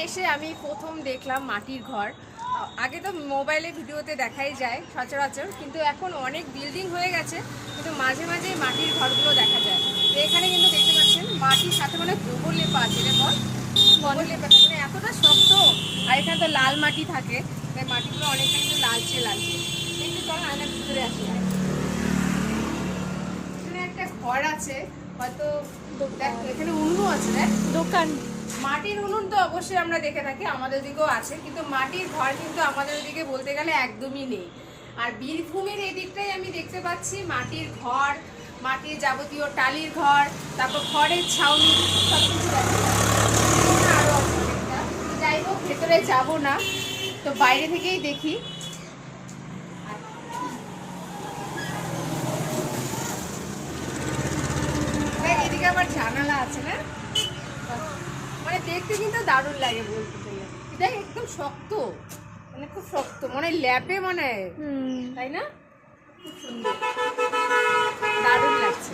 এসে আমি প্রথম দেখলাম মাটির ঘর। আগে তো মোবাইলে ভিডিওতে দেখাই যায় সচরাচর, কিন্তু এখন অনেক বিল্ডিং হয়ে গেছে, কিন্তু মাঝে মাঝে মাটির ঘরগুলো দেখা যায়। তো এখানে কিন্তু দেখতে পাচ্ছেন মাটির সাথে মানে গোবর লেপা আছে, রে বল গোবর লেপা থাকে, মানে এতটা শক্ত। আর এখানে তো লাল মাটি থাকে, তাই মাটিগুলো অনেকটা কিন্তু লালচে লালচে। একটু চল আয়নার ভিতরে আসি। এখানে একটা ঘর আছে, হয়তো দেখ এখানে উনুনও আছে রে, দোকান। মাটির উনুন তো অবশ্যই আমরা দেখে থাকি, আমাদের দিকেও আছে, কিন্তু মাটির ঘর কিন্তু আমাদের ওদিকে বলতে গেলে একদমই নেই। আর বীরভূমের এদিকটাই আমি দেখতে পাচ্ছি মাটির ঘর, মাটির যাবতীয় টালির ঘর, তারপর খড়ের ছাউনি, সব কিছু আরো অনেকটা। যাই হোক, ভেতরে যাবো না, তো বাইরে থেকেই দেখি। এদিকে আবার জানালা আছে না, মানে দেখতে কিন্তু দারুণ লাগে বলতে গেলে। দেখ একদম শক্ত, মানে খুব শক্ত, মানে ল্যাপে মানে, তাই না? খুব সুন্দর, দারুণ লাগছে।